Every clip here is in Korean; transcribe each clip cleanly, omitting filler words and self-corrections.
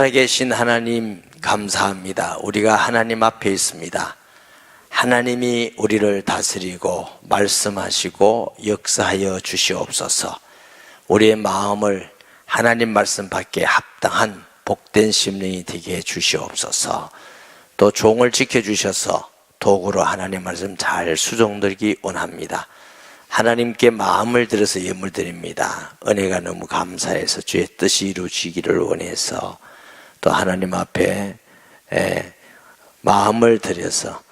살아계신 하나님 감사합니다. 우리가 하나님 앞에 있습니다. 하나님이 우리를 다스리고 말씀하시고 역사하여 주시옵소서. 우리의 마음을 하나님 말씀 밖에 합당한 복된 심령이 되게 해 주시옵소서. 또 종을 지켜주셔서 도구로 하나님 말씀 잘 수종들기 원합니다. 하나님께 마음을 들어서 예물 드립니다. 은혜가 너무 감사해서 주의 뜻이 이루어지기를 원해서 또 하나님 앞에 마음을 들여서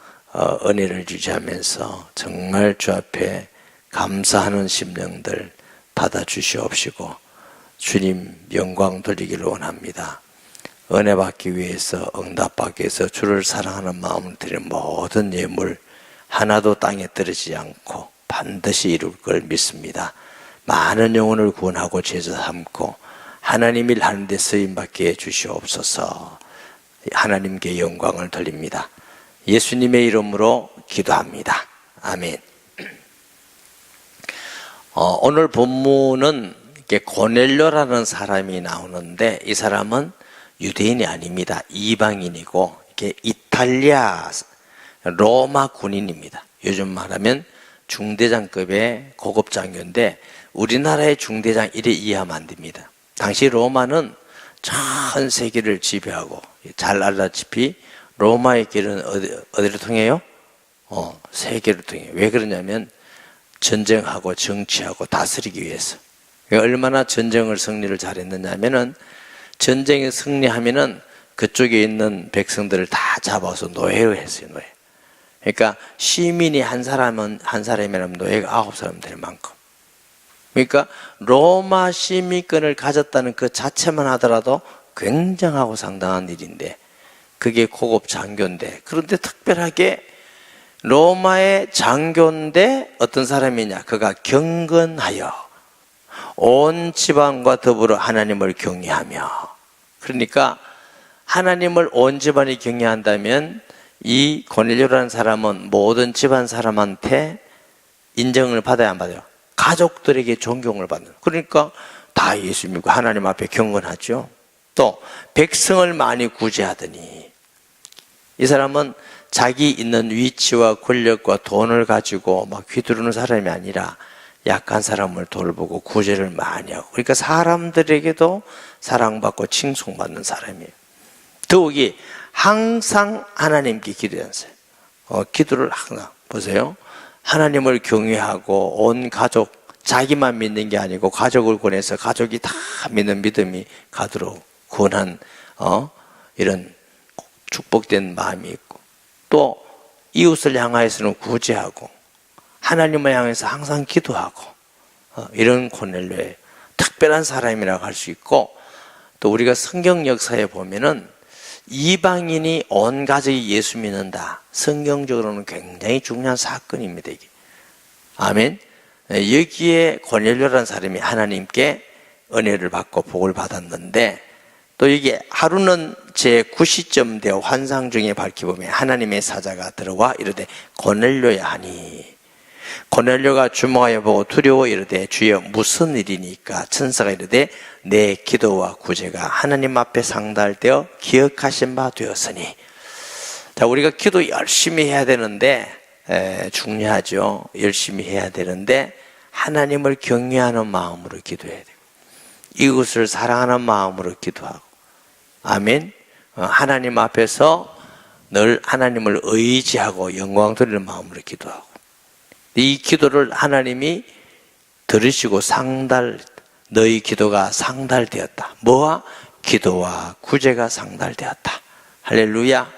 은혜를 주시하면서 정말 주 앞에 감사하는 심령들 받아주시옵시고 주님 영광 돌리기를 원합니다. 은혜 받기 위해서 응답받기 위해서 주를 사랑하는 마음을 드리는 모든 예물 하나도 땅에 떨어지지 않고 반드시 이룰 걸 믿습니다. 많은 영혼을 구원하고 제자 삼고 하나님 일 하는 데 쓰임받게 해주시옵소서. 하나님께 영광을 돌립니다. 예수님의 이름으로 기도합니다. 아멘. 오늘 본문은 고넬료라는 사람이 나오는데 이 사람은 유대인이 아닙니다. 이방인이고 이게 이탈리아 로마 군인입니다. 요즘 말하면 중대장급의 고급 장교인데 우리나라의 중대장 이래 이해하면 안 됩니다. 당시 로마는 전 세계를 지배하고 잘 알다시피 로마의 길은 어디를 통해요? 세계를 통해요. 왜 그러냐면 전쟁하고 정치하고 다스리기 위해서. 얼마나 전쟁을 승리를 잘했느냐 하면은 전쟁에 승리하면은 그쪽에 있는 백성들을 다 잡아서 노예로 했어요. 노예. 그러니까 시민이 한 사람이라면 노예가 9사람 될 만큼. 그러니까 로마 시민권을 가졌다는 그 자체만 하더라도 굉장하고 상당한 일인데 그게 고급 장교인데 그런데 특별하게 로마의 장교인데 어떤 사람이냐? 그가 경건하여 온 집안과 더불어 하나님을 경외하며 그러니까 하나님을 온 집안이 경외한다면 이 고넬료라는 사람은 모든 집안 사람한테 인정을 받아야 안 받아요? 가족들에게 존경을 받는. 그러니까 다 예수 믿고 하나님 앞에 경건하죠. 또 백성을 많이 구제하더니 이 사람은 자기 있는 위치와 권력과 돈을 가지고 막 휘두르는 사람이 아니라 약한 사람을 돌보고 구제를 많이 하고 그러니까 사람들에게도 사랑받고 칭송받는 사람이에요. 더욱이 항상 하나님께 기도했어요. 기도를 항상 보세요. 하나님을 경외하고 온 가족 자기만 믿는 게 아니고 가족을 권해서 가족이 다 믿는 믿음이 가도록 구원한 이런 축복된 마음이 있고 또 이웃을 향하여서는 구제하고 하나님을 향해서 항상 기도하고 이런 고넬료의 특별한 사람이라고 할 수 있고 또 우리가 성경 역사에 보면은 이방인이 온 가족이 예수 믿는다. 성경적으로는 굉장히 중요한 사건입니다. 이게. 아멘. 여기에 고넬료라는 사람이 하나님께 은혜를 받고 복을 받았는데 또 이게 하루는 제 9시쯤 되어 환상 중에 밝히보면 하나님의 사자가 들어와 이르되 고넬료야 하니 고넬료가 주목하여 보고 두려워 이르되 주여 무슨 일이니까 천사가 이르되 내 기도와 구제가 하나님 앞에 상달되어 기억하신 바 되었으니. 자, 우리가 기도 열심히 해야 되는데 중요하죠. 열심히 해야 되는데 하나님을 경외하는 마음으로 기도해야 되고 이웃을 사랑하는 마음으로 기도하고 아멘. 하나님 앞에서 늘 하나님을 의지하고 영광 돌리는 마음으로 기도하고 이 기도를 하나님이 들으시고 너희 기도가 상달되었다. 뭐와? 기도와 구제가 상달되었다. 할렐루야.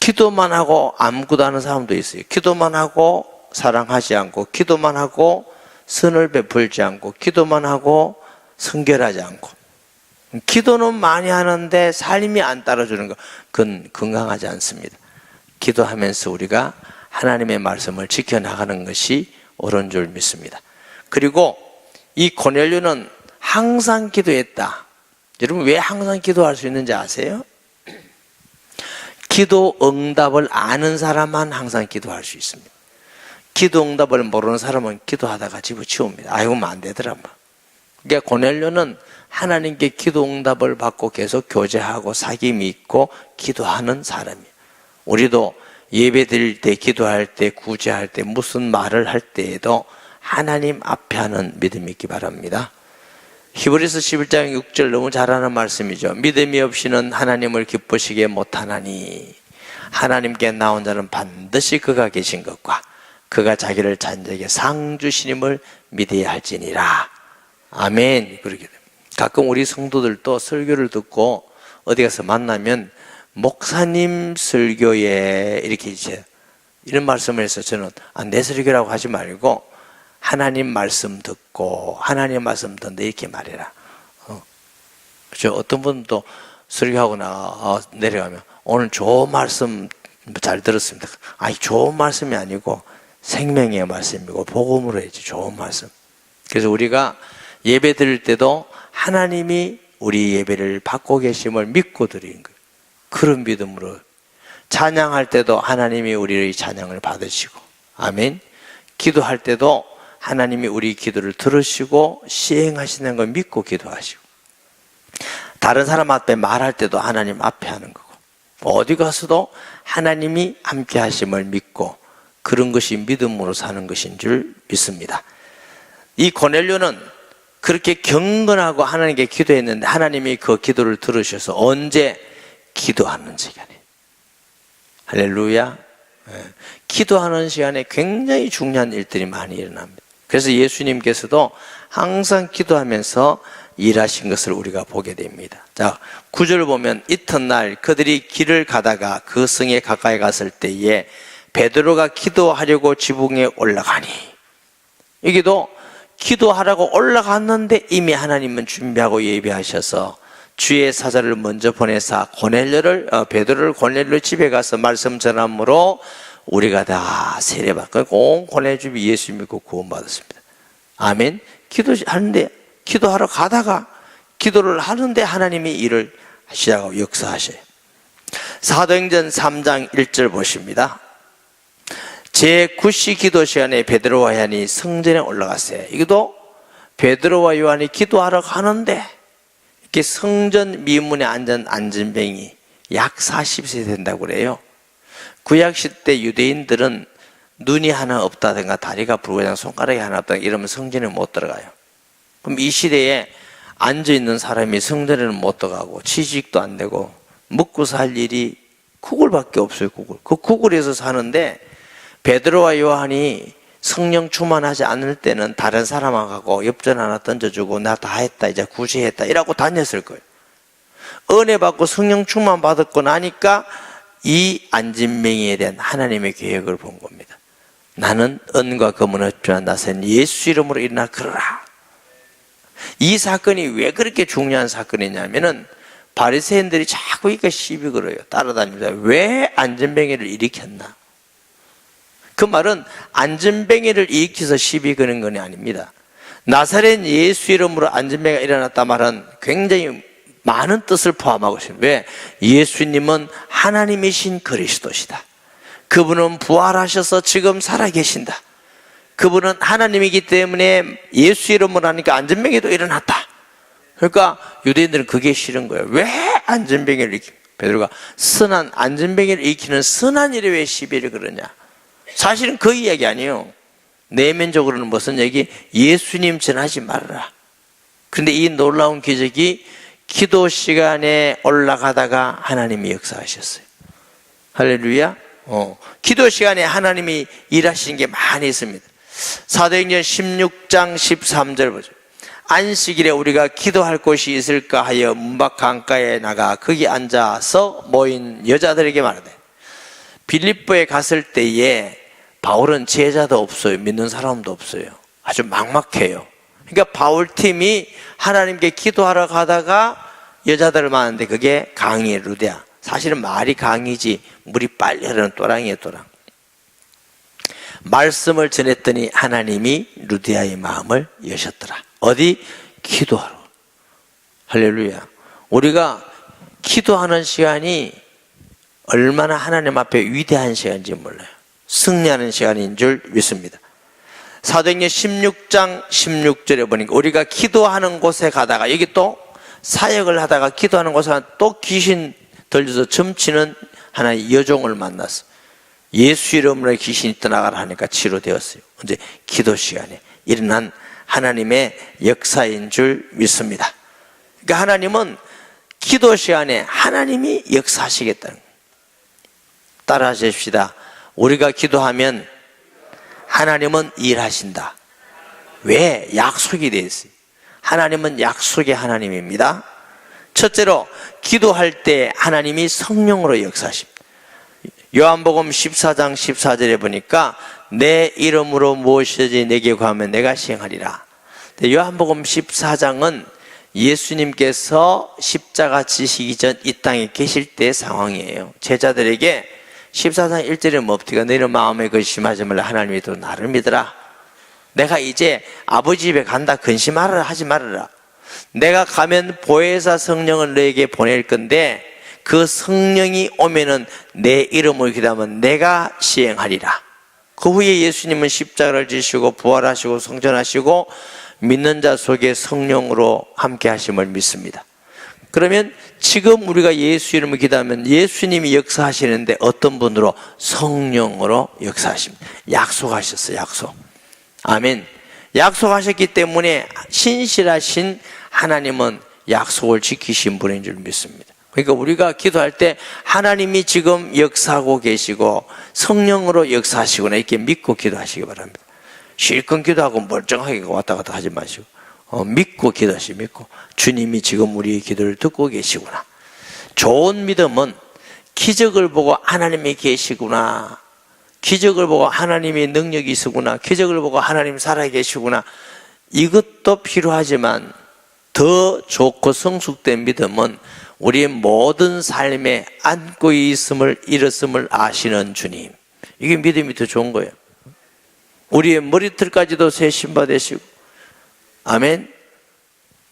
기도만 하고 아무것도 하는 사람도 있어요. 기도만 하고 사랑하지 않고 기도만 하고 선을 베풀지 않고 기도만 하고 성결하지 않고 기도는 많이 하는데 삶이 안 따라주는 것 그건 건강하지 않습니다. 기도하면서 우리가 하나님의 말씀을 지켜나가는 것이 옳은 줄 믿습니다. 그리고 이 고넬료는 항상 기도했다. 여러분 왜 항상 기도할 수 있는지 아세요? 기도 응답을 아는 사람만 항상 기도할 수 있습니다. 기도 응답을 모르는 사람은 기도하다가 집어치웁니다. 아이고 안 되더라. 그러니까 고넬료는 하나님께 기도 응답을 받고 계속 교제하고 사귐이 있고 기도하는 사람이에요. 우리도 예배 드릴 때, 기도할 때, 구제할 때, 무슨 말을 할 때에도 하나님 앞에 하는 믿음이 있기 바랍니다. 히브리서 11장 6절 너무 잘 아는 말씀이죠. 믿음이 없이는 하나님을 기쁘시게 못하나니 하나님께 나온 자는 반드시 그가 계신 것과 그가 자기를 자녀에게 상 주시님을 믿어야 할지니라. 아멘. 그렇게 됩니다. 가끔 우리 성도들도 설교를 듣고 어디 가서 만나면 목사님 설교에 이렇게 이제 이런 말씀을 해서 저는 내 설교라고 하지 말고 하나님 말씀 듣고 하나님 말씀 듣는데 이렇게 말해라. 그렇죠? 어떤 분도 설교하고 내려가면 오늘 좋은 말씀 잘 들었습니다. 아니 좋은 말씀이 아니고 생명의 말씀이고 복음으로 해야지 좋은 말씀. 그래서 우리가 예배 드릴 때도 하나님이 우리 예배를 받고 계심을 믿고 드리는 거예요. 그런 믿음으로 찬양할 때도 하나님이 우리의 찬양을 받으시고 아멘. 기도할 때도 하나님이 우리 기도를 들으시고 시행하시는 걸 믿고 기도하시고 다른 사람 앞에 말할 때도 하나님 앞에 하는 거고 어디 가서도 하나님이 함께 하심을 믿고 그런 것이 믿음으로 사는 것인 줄 믿습니다. 이 고넬료는 그렇게 경건하고 하나님께 기도했는데 하나님이 그 기도를 들으셔서 언제 기도하는 시간에 할렐루야. 기도하는 시간에 굉장히 중요한 일들이 많이 일어납니다. 그래서 예수님께서도 항상 기도하면서 일하신 것을 우리가 보게 됩니다. 자, 9절 보면 이튿날 그들이 길을 가다가 그 성에 가까이 갔을 때에 베드로가 기도하려고 지붕에 올라가니 여기도 기도하라고 올라갔는데 이미 하나님은 준비하고 예비하셔서 주의 사자를 먼저 보내사 베드로를 고넬료 집에 가서 말씀 전함으로 우리가 다 세례받고 온 고넬료 집에 예수 믿고 구원받았습니다. 아멘. 기도하러 가다가 기도를 하는데 하나님이 일을 시작하고 역사하셔요. 사도행전 3장 1절 보십니다. 제9시 기도 시간에 베드로와 요한이 성전에 올라갔어요. 이것도 베드로와 요한이 기도하러 가는데 이렇게 성전 미문에 앉은 안전뱅이 약 40세 된다고 그래요. 구약시대 유대인들은 눈이 하나 없다든가 다리가 붉어서 손가락이 하나 없다든가 이러면 성전에 못 들어가요. 그럼 이 시대에 앉아있는 사람이 성전에는 못 들어가고 취직도 안 되고 먹고 살 일이 구글밖에 없어요. 그 구글에서 사는데 베드로와 요한이 성령 충만하지 않을 때는 다른 사람하고 엽전 하나 던져주고 나 다 했다 이제 구제했다 이라고 다녔을 거예요. 은혜 받고 성령 충만 받았고 나니까 이 안진뱅이에 대한 하나님의 계획을 본 겁니다. 나는 은과 금은 없지만 나서는 예수 이름으로 일어나 걸어라. 이 사건이 왜 그렇게 중요한 사건이냐면은 바리새인들이 자꾸 이렇게 시비 걸어요. 따라다닙니다. 왜 안진뱅이를 일으켰나? 그 말은 안진뱅이를 일으켜서 시비 거는 건 아닙니다. 나사렛 예수 이름으로 안진뱅이가 일어났다 말은 굉장히 많은 뜻을 포함하고 있습니다. 왜? 예수님은 하나님이신 그리스도시다. 그분은 부활하셔서 지금 살아계신다. 그분은 하나님이기 때문에 예수 이름으로 하니까 안진뱅이도 일어났다. 그러니까 유대인들은 그게 싫은 거예요. 왜 안진뱅이를 일으키냐? 베드로가 안진뱅이를 일으키는 선한 일에 왜 시비를 걸느냐? 사실은 그 이야기 아니에요. 내면적으로는 무슨 얘기? 예수님 전하지 말아라. 그런데 이 놀라운 기적이 기도 시간에 올라가다가 하나님이 역사하셨어요. 할렐루야. 기도 시간에 하나님이 일하시는 게 많이 있습니다. 사도행전 16장 13절 보죠. 안식일에 우리가 기도할 곳이 있을까 하여 문밖 강가에 나가 거기 앉아서 모인 여자들에게 말하되 빌립보에 갔을 때에 바울은 제자도 없어요. 믿는 사람도 없어요. 아주 막막해요. 그러니까 바울팀이 하나님께 기도하러 가다가 여자들을 만났는데 그게 강이 루데아. 사실은 말이 강이지 물이 빨리 흐르는 또랑이에요. 또랑. 말씀을 전했더니 하나님이 루디아의 마음을 여셨더라. 어디? 기도하러. 할렐루야. 우리가 기도하는 시간이 얼마나 하나님 앞에 위대한 시간인지 몰라요. 승리하는 시간인 줄 믿습니다. 사도행전 16장 16절에 보니까 우리가 기도하는 곳에 가다가, 여기 또 사역을 하다가 기도하는 곳에 가다가 또 귀신 들려서 점치는 하나의 여종을 만났어. 예수 이름으로 귀신이 떠나가라 하니까 치료되었어요. 이제 기도 시간에 일어난 하나님의 역사인 줄 믿습니다. 그러니까 하나님은 기도 시간에 하나님이 역사하시겠다는 거예요. 따라 하십시다. 우리가 기도하면 하나님은 일하신다. 왜? 약속이 되어 있어요. 하나님은 약속의 하나님입니다. 첫째로 기도할 때 하나님이 성령으로 역사하십니다. 요한복음 14장 14절에 보니까 내 이름으로 무엇이든지 내게 구하면 내가 시행하리라. 요한복음 14장은 예수님께서 십자가 지시기 전 이 땅에 계실 때의 상황이에요. 제자들에게 14장 1절에 뭡니까? 너희는 마음에 근심하지 말라. 하나님이 또 나를 믿으라. 내가 이제 아버지 집에 간다. 근심하라 하지 말아라. 내가 가면 보혜사 성령을 너에게 보낼 건데 그 성령이 오면은 내 이름으로 기도하면 내가 시행하리라. 그 후에 예수님은 십자가를 지시고 부활하시고 성전하시고 믿는 자 속에 성령으로 함께 하심을 믿습니다. 그러면 지금 우리가 예수 이름을 기도하면 예수님이 역사하시는데 어떤 분으로? 성령으로 역사하십니다. 약속하셨어요. 약속. 아멘. 약속하셨기 때문에 신실하신 하나님은 약속을 지키신 분인 줄 믿습니다. 그러니까 우리가 기도할 때 하나님이 지금 역사하고 계시고 성령으로 역사하시구나 이렇게 믿고 기도하시기 바랍니다. 실컷 기도하고 멀쩡하게 왔다 갔다 하지 마시고 믿고 기도하시고 믿고 주님이 지금 우리의 기도를 듣고 계시구나. 좋은 믿음은 기적을 보고 하나님이 계시구나, 기적을 보고 하나님의 능력이 있으구나, 기적을 보고 하나님 살아계시구나, 이것도 필요하지만 더 좋고 성숙된 믿음은 우리의 모든 삶에 안고 있음을 잃었음을 아시는 주님, 이게 믿음이 더 좋은 거예요. 우리의 머리털까지도 새 신바 되시고, 아멘.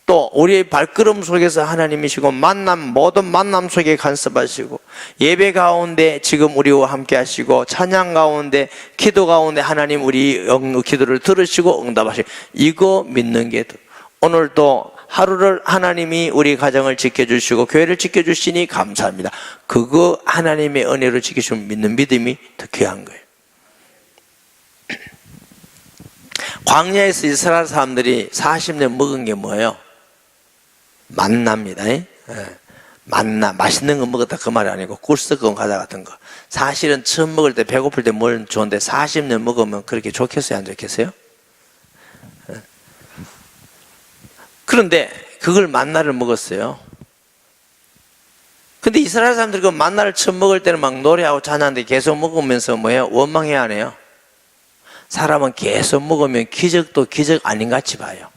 또 우리의 발걸음 속에서 하나님이시고 모든 만남 속에 간섭하시고 예배 가운데 지금 우리와 함께 하시고 찬양 가운데 기도 가운데 하나님 우리 기도를 들으시고 응답하시고, 이거 믿는 게 오늘도 하루를 하나님이 우리 가정을 지켜주시고 교회를 지켜주시니 감사합니다. 그거 하나님의 은혜로 지키시면 믿는 믿음이 더 귀한 거예요. 광야에서 이스라엘 사람들이 40년 먹은 게 뭐예요? 만나입니다. 만나, 맛있는 거 먹었다 그 말이 아니고 꿀썩은 과자 같은 거. 사실은 처음 먹을 때 배고플 때 뭘 좋은데 40년 먹으면 그렇게 좋겠어요? 안 좋겠어요? 그런데 그걸 만나를 먹었어요. 근데 이스라엘 사람들이 그 만나를 처음 먹을 때는 막 노래하고 찬양하는데 계속 먹으면서 뭐예요? 원망해야 하네요. 사람은 계속 먹으면 기적도 기적 아닌 같이 봐요.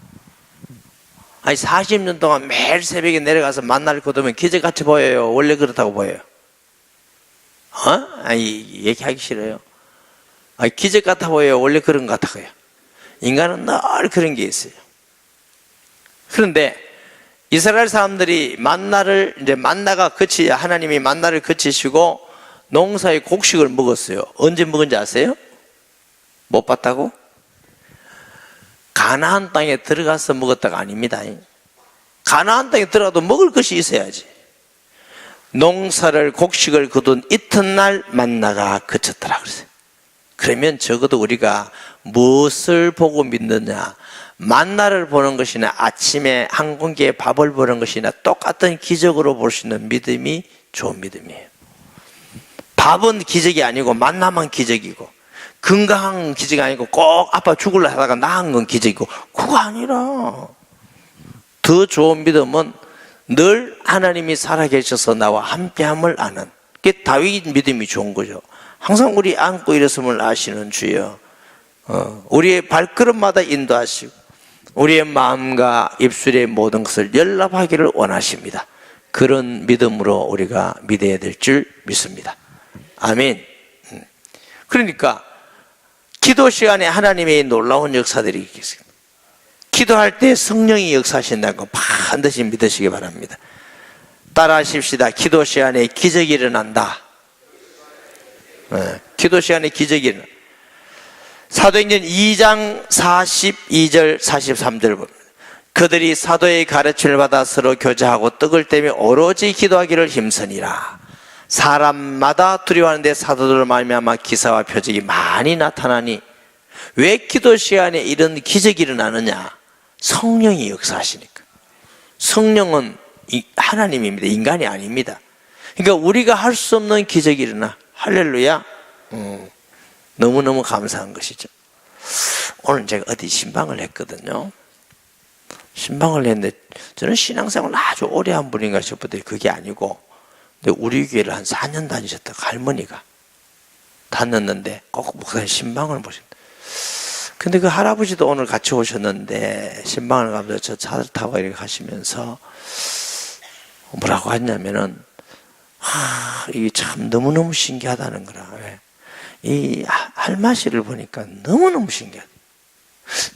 아니 40년 동안 매일 새벽에 내려가서 만나를 거두면 기적같이 보여요? 원래 그렇다고 보여요? 아니 얘기하기 싫어요. 아니 기적 같아 보여요? 원래 그런 것 같아요? 인간은 늘 그런 게 있어요. 그런데 이스라엘 사람들이 만나가 하나님이 만나를 그치시고 농사의 곡식을 먹었어요. 언제 먹은지 아세요? 못 봤다고? 가나안 땅에 들어가서 먹었다가 아닙니다. 가나안 땅에 들어가도 먹을 것이 있어야지. 농사를 곡식을 거둔 이튿날 만나가 그쳤더라 그랬어요. 그러면 적어도 우리가 무엇을 보고 믿느냐, 만나를 보는 것이나 아침에 한 공기의 밥을 보는 것이나 똑같은 기적으로 볼 수 있는 믿음이 좋은 믿음이에요. 밥은 기적이 아니고 만나만 기적이고, 건강한 기적이 아니고 꼭 아파 죽으려 하다가 나은 건 기적이고, 그거 아니라 더 좋은 믿음은 늘 하나님이 살아계셔서 나와 함께함을 아는, 그게 다윗 믿음이 좋은 거죠. 항상 우리 안고 일었음을 아시는 주여, 우리의 발걸음마다 인도하시고 우리의 마음과 입술의 모든 것을 연락하기를 원하십니다. 그런 믿음으로 우리가 믿어야 될 줄 믿습니다. 아멘. 그러니까 기도 시간에 하나님의 놀라운 역사들이 있겠습니다. 기도할 때 성령이 역사하신다는 거 반드시 믿으시기 바랍니다. 따라 하십시다. 기도 시간에 기적이 일어난다. 기도 시간에 기적이 일어난다. 사도행전 2장 42절 43절 봅니다. 그들이 사도의 가르침을 받아 서로 교제하고 떡을 떼며 오로지 기도하기를 힘쓰니라. 사람마다 두려워하는데 사도들로 말미암아 기사와 표적이 많이 나타나니, 왜 기도 시간에 이런 기적이 일어나느냐? 성령이 역사하시니까. 성령은 하나님입니다. 인간이 아닙니다. 그러니까 우리가 할 수 없는 기적이 일어나. 할렐루야. 너무너무 감사한 것이죠. 오늘 제가 어디 신방을 했거든요. 신방을 했는데 저는 신앙생활을 아주 오래 한 분인가 싶었더니 그게 아니고, 근데 우리 교회를 한 4년 다니셨다가 할머니가 다녔는데 꼭 목사님 신방을 보셨다. 근데 그 할아버지도 오늘 같이 오셨는데 신방을 가면서 저 차를 타고 이렇게 가시면서 뭐라고 했냐면은, 이게 참 너무너무 신기하다는 거라. 왜? 이 할마씨를 보니까 너무너무 신기하다.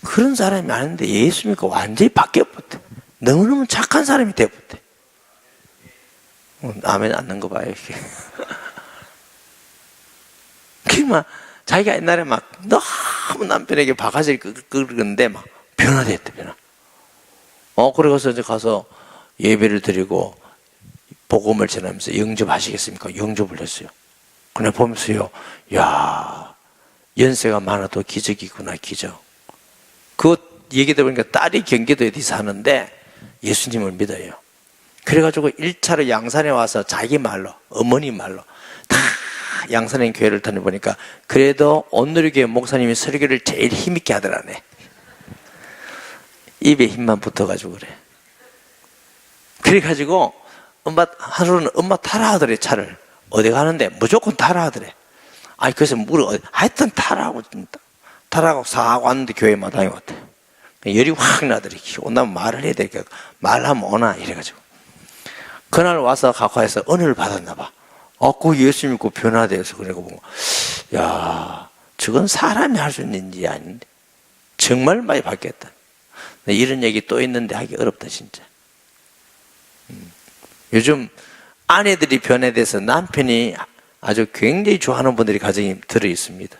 그런 사람이 아닌데 예수 믿고 완전히 바뀌어버렸대. 너무너무 착한 사람이 되어버렸대. 아멘 안 넣는 거 봐요, 이렇게. 막 자기가 옛날에 막 너무 남편에게 바가지를 끄는데 막 변화됐대, 변화. 그래서 이제 가서 예배를 드리고 복음을 전하면서 영접하시겠습니까? 영접을 했어요. 그냥 보면서요, 야, 연세가 많아도 기적이구나, 기적. 그 얘기 들어보니까 딸이 경기도에 사는데 예수님을 믿어요. 그래가지고 1차로 양산에 와서 자기 말로, 어머니 말로 다 양산에 교회를 다녀보니까 그래도 온누리교회 목사님이 설교를 제일 힘있게 하더라네. 입에 힘만 붙어가지고 그래. 그래가지고 엄마 하루는 엄마 타라 하더래. 차를 어디 가는데 무조건 타라 하더래. 그래서 하여튼 타라고 싹 왔는데 교회 마당에 왔대. 열이 확 나더래. 온다면 말을 해야 되니까 말하면 오나 이래가지고 그날 와서 각화해서 은혜를 받았나 봐. 그 예수 믿고 변화되어서 그러고 보고, 야, 저건 사람이 할 수 있는 일이 아닌데 정말 많이 바뀌었다. 이런 얘기 또 있는데 하기 어렵다 진짜. 요즘 아내들이 변화돼서 남편이 아주 굉장히 좋아하는 분들이 가정이 들어 있습니다.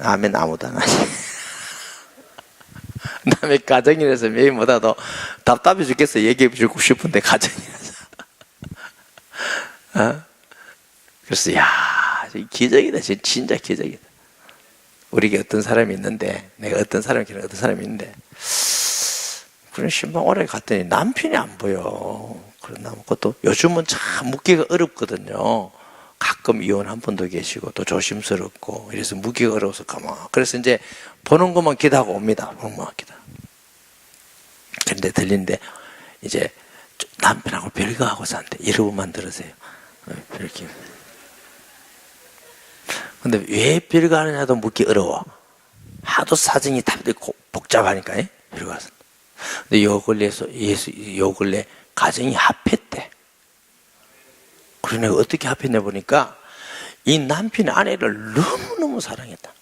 아멘 아무도 안 하지. 남의 가정이라서 매일 못하도 답답해 죽겠어. 얘기해 주고 싶은데 가정이라서. 그래서 야, 기적이다. 진짜 기적이다. 우리에게 어떤 사람이 있는데, 내가 어떤 사람이 있는데, 그런 신방 오래 갔더니 남편이 안 보여. 그러나 그것도 요즘은 참 묻기가 어렵거든요. 가끔 이혼한 분도 계시고 또 조심스럽고 이래서 묻기가 어려워서 가만. 그래서 이제 보는 것만 기도하고 옵니다. 보는 것만 기도. 그런데 들리는데 이제 남편하고 별거하고 사는데 여러분만 들으세요. 이렇게. 근데 왜 별거하느냐도 묻기 어려워. 하도 사정이 다 복잡하니까 별거하서. 근데 요 근래 가정이 합했대. 그러네. 어떻게 합했냐 보니까 이 남편이 아내를 너무너무 사랑했다.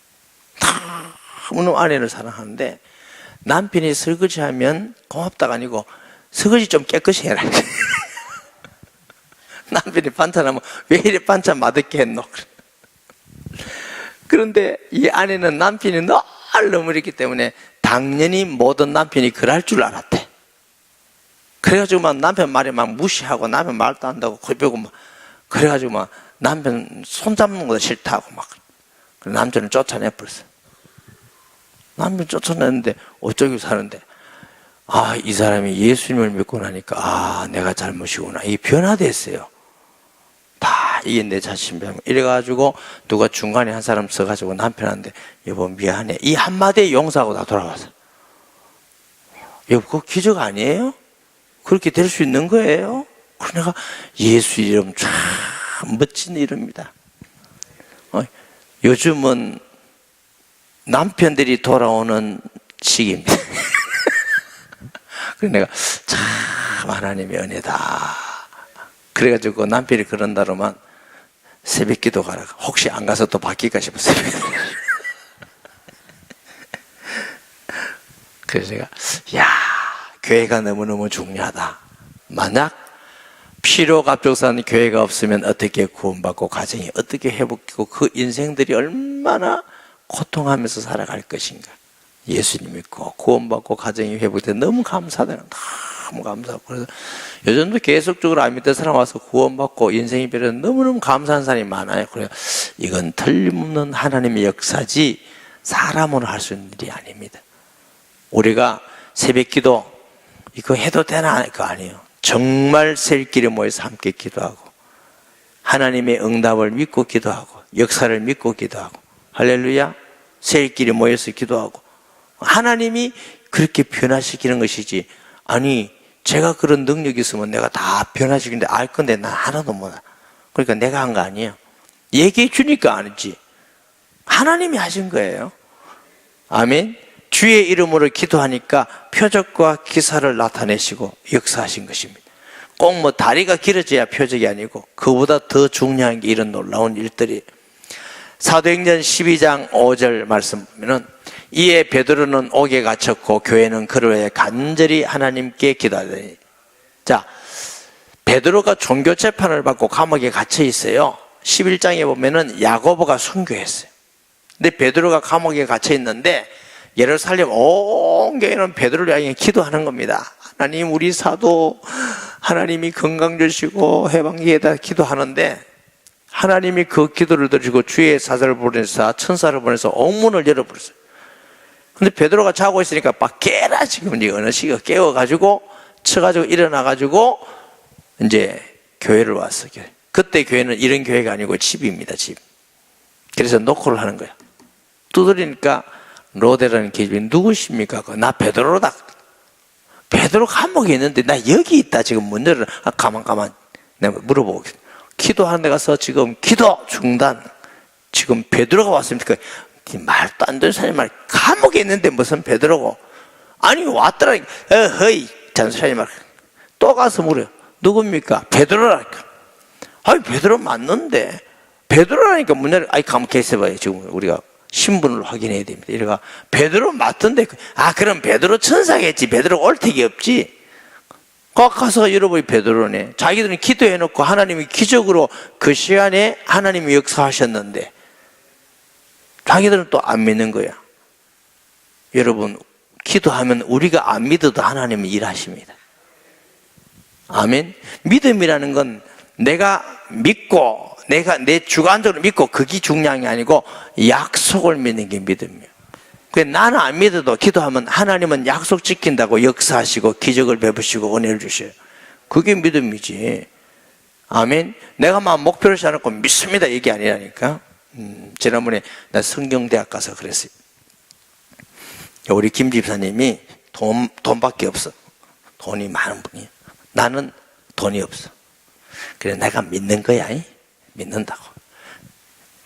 너무너무 아내를 사랑하는데 남편이 설거지하면 고맙다가 아니고 설거지 좀 깨끗이 해라. 남편이 반찬하면 왜 이래 반찬 맛없게 했노? 그런데 이 아내는 남편이 너무 이랬기 때문에 당연히 모든 남편이 그럴 줄 알았대. 그래가지고 막 남편 말에 막 무시하고 남편 말도 안 한다고 고백하고 막 그래가지고 막 남편 손잡는 것도 싫다고 막 남편을 쫓아내버렸어. 남편 쫓아냈는데 어쩌고 사는데 이 사람이 예수님을 믿고 나니까 내가 잘못이구나. 이게 변화됐어요. 다 이게 내 자신감. 이래가지고 누가 중간에 한 사람 써가지고 남편한테 여보 미안해. 이 한마디에 용서하고 다 돌아왔어. 여보 그거 기적 아니에요? 그렇게 될 수 있는 거예요? 그러니까 예수 이름 참 멋진 이름입니다. 요즘은 남편들이 돌아오는 시기입니다. 그래서 내가 참 하나님의 은혜다. 그래가지고 남편이 그런다로만 새벽 기도 가라. 혹시 안 가서 또 바뀔까 싶어서 새벽 기도. 그래서 제가 교회가 너무너무 중요하다. 만약 필요갑작스러운 교회가 없으면 어떻게 구원받고 가정이 어떻게 회복되고 그 인생들이 얼마나 고통하면서 살아갈 것인가? 예수님 믿고 구원받고 가정이 회복돼 너무 감사하다. 너무 감사하고. 그래서 요즘도 계속적으로 안 믿던 사람 와서 구원받고 인생이 변해서 너무너무 감사한 사람이 많아요. 그래서 이건 틀림없는 하나님의 역사지 사람으로 할 수 있는 일이 아닙니다. 우리가 새벽 기도 이거 해도 되나? 그거 아니에요. 정말 새끼리 모여서 함께 기도하고 하나님의 응답을 믿고 기도하고 역사를 믿고 기도하고 할렐루야. 새끼리 모여서 기도하고 하나님이 그렇게 변화시키는 것이지. 아니 제가 그런 능력이 있으면 내가 다 변화시키는데 알 건데 난 하나도 몰라. 그러니까 내가 한 거 아니에요. 얘기해 주니까 아니지. 하나님이 하신 거예요. 아멘. 주의 이름으로 기도하니까 표적과 기사를 나타내시고 역사하신 것입니다. 꼭 뭐 다리가 길어져야 표적이 아니고 그보다 더 중요한 게 이런 놀라운 일들이. 사도행전 12장 5절 말씀 보면은 이에 베드로는 옥에 갇혔고 교회는 그를 위해 간절히 하나님께 기도하더니. 자, 베드로가 종교 재판을 받고 감옥에 갇혀 있어요. 11장에 보면은 야고보가 순교했어요. 근데 베드로가 감옥에 갇혀 있는데 예루살렘 온 교회는 베드로를 향해 기도하는 겁니다. 하나님 우리 사도 하나님이 건강 주시고 해방기에다 기도하는데 하나님이 그 기도를 들으시고 주의 사자를 보내서 천사를 보내서 옥문을 열어버렸어요. 근데 베드로가 자고 있으니까 막 깨라 지금 이 어느 시가 깨워가지고 쳐가지고 일어나가지고 이제 교회를 왔어. 그때 교회는 이런 교회가 아니고 집입니다. 집. 그래서 노크를 하는 거야. 두드리니까 로데라는 계집이 누구십니까? 나 베드로다. 베드로 감옥에 있는데 나 여기 있다. 지금 문 열어. 가만. 내가 물어보고 기도하는 데 가서 지금 기도 중단. 지금 베드로가 왔습니까? 말도 안 되는 사람이 말 감옥에 있는데 무슨 베드로고. 아니 왔더라. 허이 잔소리 말. 또 가서 물어요. 누굽니까? 베드로라니까. 아니 베드로 맞는데 베드로라니까 문 열어. 아이 가만 계셔봐요. 지금 우리가 신분을 확인해야 됩니다. 이래가 베드로 맞던데 그럼 베드로 천사겠지. 베드로 옳택이 없지. 꼭 가서 여러분이 베드로네. 자기들은 기도해놓고 하나님이 기적으로 그 시간에 하나님이 역사하셨는데 자기들은 또 안 믿는 거야. 여러분 기도하면 우리가 안 믿어도 하나님은 일하십니다. 아멘. 믿음이라는 건 내가 믿고 내가 내 주관적으로 믿고 그게 중요한 게 아니고 약속을 믿는 게 믿음이에요. 나는 안 믿어도 기도하면 하나님은 약속 지킨다고 역사하시고 기적을 베푸시고 은혜를 주셔요. 그게 믿음이지. 아멘. 내가 막 목표를 세워놓고 믿습니다 이게 아니라니까. 지난번에 나 성경대학 가서 그랬어요. 우리 김 집사님이 돈밖에 없어. 돈이 많은 분이에요. 나는 돈이 없어. 그래 내가 믿는 거야. 믿는다고.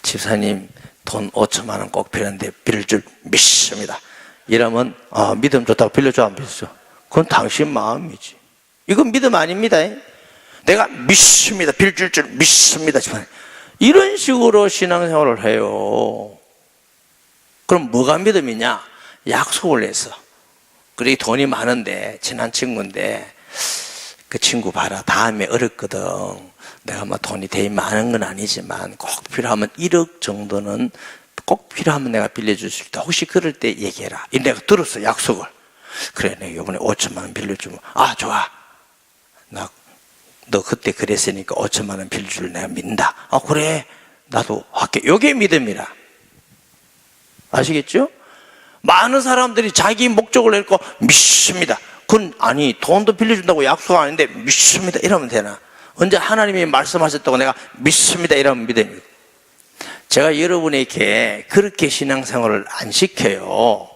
집사님 돈 5천만 원 꼭 필요한데 빌릴 줄 믿습니다. 이러면 믿음 좋다고 빌려줘 안 빌려줘? 그건 당신 마음이지. 이건 믿음 아닙니다. 내가 믿습니다. 빌릴 줄 믿습니다. 이런 식으로 신앙생활을 해요. 그럼 뭐가 믿음이냐? 약속을 해서. 그래 돈이 많은데 친한 친구인데 그 친구 봐라 다음에 어렵거든. 내가 뭐 돈이 되게 많은 건 아니지만 꼭 필요하면 1억 정도는 꼭 필요하면 내가 빌려줄 수 있다. 혹시 그럴 때 얘기해라. 내가 들었어 약속을. 그래 내가 이번에 5천만 원 빌려주면 좋아. 너 그때 그랬으니까 5천만 원 빌려줄 내가 믿는다. 그래 나도 할게. 요게 믿음이라. 아시겠죠? 많은 사람들이 자기 목적을 내고 믿습니다. 그건 아니 돈도 빌려준다고 약속 안 했는데 믿습니다 이러면 되나? 언제 하나님이 말씀하셨다고 내가 믿습니다 이러면 믿음이고. 제가 여러분에게 그렇게 신앙생활을 안 시켜요.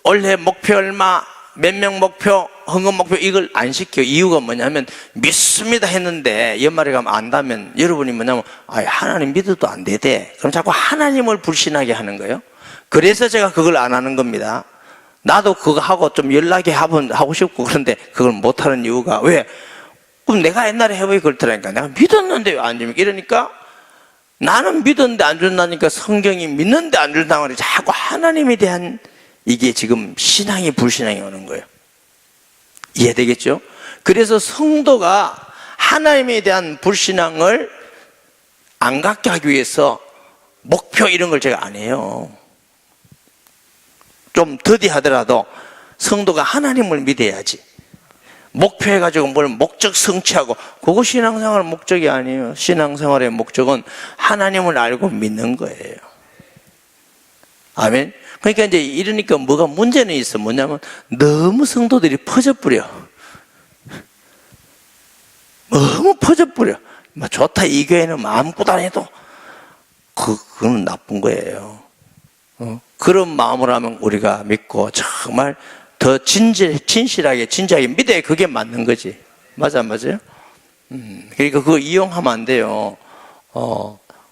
올해 목표 얼마, 몇 명 목표, 헌금 목표 이걸 안 시켜요. 이유가 뭐냐면 믿습니다 했는데 연말에 가면 안다면 여러분이 뭐냐면 하나님 믿어도 안 되대. 그럼 자꾸 하나님을 불신하게 하는 거예요. 그래서 제가 그걸 안 하는 겁니다. 나도 그거 하고 좀 연락이 하고 싶고 그런데 그걸 못하는 이유가 왜? 그럼 내가 옛날에 해보기 그렇더라니까. 내가 믿었는데 왜 안 줍니까? 이러니까 나는 믿었는데 안 준다니까 성경이 믿는데 안 준다고 하니 자꾸 하나님에 대한 이게 지금 신앙이 불신앙이 오는 거예요. 이해되겠죠? 그래서 성도가 하나님에 대한 불신앙을 안 갖게 하기 위해서 목표 이런 걸 제가 안 해요. 좀 더디하더라도 성도가 하나님을 믿어야지. 목표해가지고 뭘 목적 성취하고, 그거 신앙생활 목적이 아니에요. 신앙생활의 목적은 하나님을 알고 믿는 거예요. 아멘. 그러니까 이제 이러니까 뭐가 문제는 있어. 뭐냐면 너무 성도들이 퍼져버려. 너무 퍼져버려. 뭐 좋다, 이 교회는 마음껏 안 해도 그건 나쁜 거예요. 그런 마음으로 하면 우리가 믿고 정말 더 진실하게 진지하게 믿어야 그게 맞는 거지. 맞아요? 그러니까 그거 이용하면 안 돼요.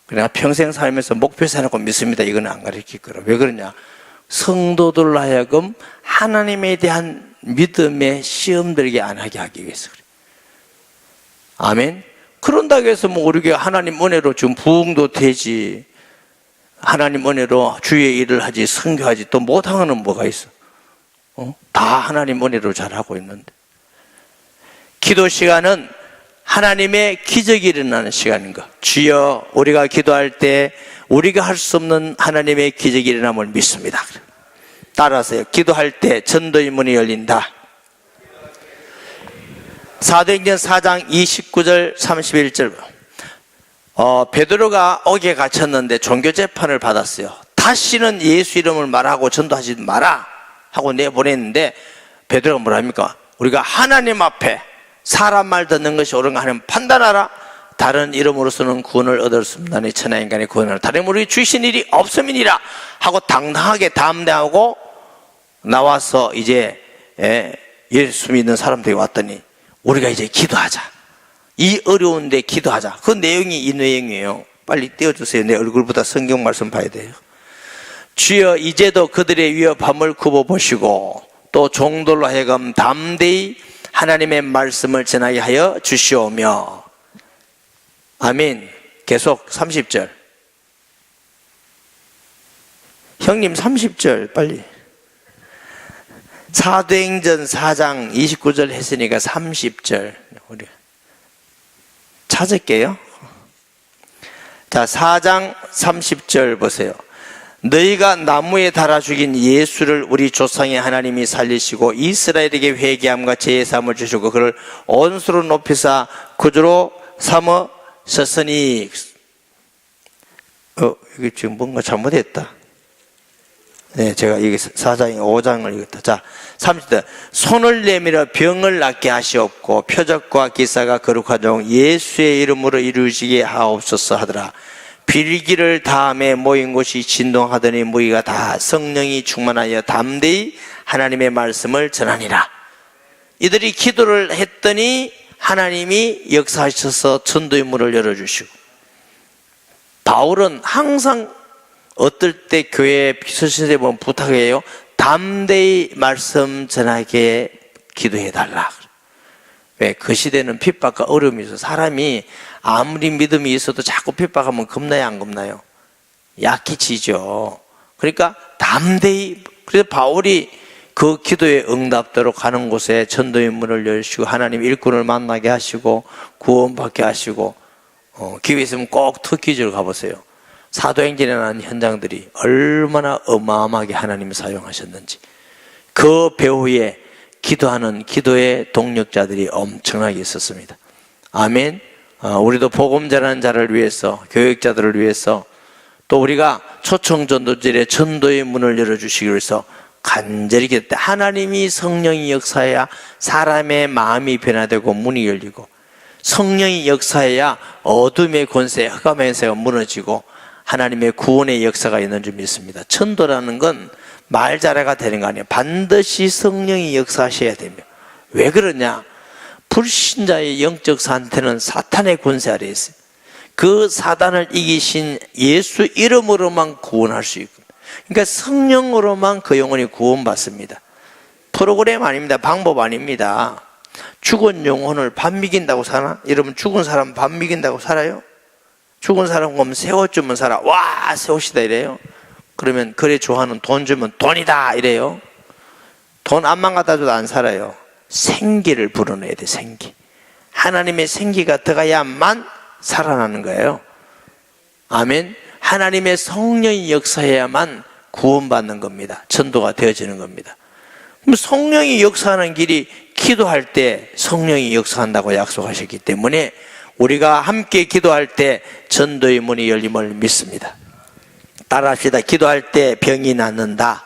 그냥 평생 살면서 목표 세워놓고 믿습니다, 이건 안 가르칠 거라. 왜 그러냐? 성도들로 하여금 하나님에 대한 믿음에 시험 들게 안 하게 하기 위해서 그래. 아멘. 그런다고 해서 뭐 우리가 하나님 은혜로 지금 부흥도 되지, 하나님 은혜로 주의 일을 하지, 선교하지, 또 못하는 뭐가 있어? 다 하나님 은혜로 잘하고 있는데. 기도 시간은 하나님의 기적이 일어나는 시간인 것. 주여, 우리가 기도할 때 우리가 할 수 없는 하나님의 기적이 일어남을 믿습니다. 따라서요. 기도할 때 전도의 문이 열린다. 사도행전 4장 29절 31절. 베드로가 옥에 갇혔는데 종교재판을 받았어요. 다시는 예수 이름을 말하고 전도하지 마라 하고 내보냈는데, 베드로가 뭐라 합니까? 우리가 하나님 앞에 사람 말 듣는 것이 옳은가 하는 판단하라. 다른 이름으로서는 구원을 얻을 수 없나니 천하인간의 구원을 다른 이름으로 주신 일이 없음이니라 하고 당당하게 담대하고 나와서 이제 예수 믿는 사람들이 왔더니 우리가 이제 기도하자, 이 어려운데 기도하자. 그 내용이 이 내용이에요. 빨리 띄워주세요. 내 얼굴보다 성경 말씀 봐야 돼요. 주여, 이제도 그들의 위협함을 굽어보시고 또 종들로 하여금 담대히 하나님의 말씀을 전하게 하여 주시오며. 아멘. 계속 30절. 형님 30절 빨리. 사도행전 4장 29절 했으니까 30절 우리 찾을게요. 자, 4장 30절 보세요. 너희가 나무에 달아 죽인 예수를 우리 조상의 하나님이 살리시고 이스라엘에게 회개함과 제사함을 주시고 그를 온수로 높이사 구주로 삼으셨으니. 이게 지금 뭔가 잘못했다. 네, 제가 이게 4장 5장을 읽었다. 자, 30절. 손을 내밀어 병을 낫게 하시옵고 표적과 기사가 거룩한 종 예수의 이름으로 이루시게 하옵소서 하더라. 빌기를 다음에 모인 곳이 진동하더니 무리가 다 성령이 충만하여 담대히 하나님의 말씀을 전하니라. 이들이 기도를 했더니 하나님이 역사하셔서 전도의 문을 열어주시고, 바울은 항상 어떨 때 교회에 서신서에 보면 부탁해요. 담대히 말씀 전하게 기도해달라. 왜? 그 시대는 핍박과 어려움이 있어. 사람이 아무리 믿음이 있어도 자꾸 핍박하면 겁나요, 안 겁나요? 약해지죠. 그러니까 담대히. 그래서 바울이 그 기도에 응답대로 가는 곳에 전도의 문을 열시고 하나님 일꾼을 만나게 하시고 구원받게 하시고, 기회 있으면 꼭 터키지로 가보세요. 사도행전에 나온 현장들이 얼마나 어마어마하게 하나님이 사용하셨는지. 그 배후에 기도하는 기도의 동력자들이 엄청나게 있었습니다. 아멘. 우리도 복음 전하는 자를 위해서, 교육자들을 위해서, 또 우리가 초청전도절에 전도의 문을 열어주시기 위해서 간절히 기도할 때 하나님이 성령이 역사해야 사람의 마음이 변화되고 문이 열리고, 성령이 역사해야 어둠의 권세, 흑암의 권세가 무너지고 하나님의 구원의 역사가 있는 줄 믿습니다. 전도라는 건 말자라가 되는 거 아니에요. 반드시 성령이 역사하셔야 됩니다. 왜 그러냐? 불신자의 영적 상태는 사탄의 권세 아래에 있어요. 그 사단을 이기신 예수 이름으로만 구원할 수 있고, 그러니까 성령으로만 그 영혼이 구원받습니다. 프로그램 아닙니다. 방법 아닙니다. 죽은 영혼을 밥 먹인다고 사나? 여러분, 죽은 사람 밥 먹인다고 살아요? 죽은 사람 보면 새우 주면 살아. 와, 새우시다 이래요. 그러면 그래 좋아하는 돈 주면 돈이다 이래요. 돈 안만 갖다 줘도 안 살아요. 생기를 불어넣어야 돼. 생기. 하나님의 생기가 들어가야만 살아나는 거예요. 아멘. 하나님의 성령이 역사해야만 구원받는 겁니다. 전도가 되어지는 겁니다. 그럼 성령이 역사하는 길이 기도할 때 성령이 역사한다고 약속하셨기 때문에 우리가 함께 기도할 때 전도의 문이 열림을 믿습니다. 따라합시다. 기도할 때 병이 낫는다.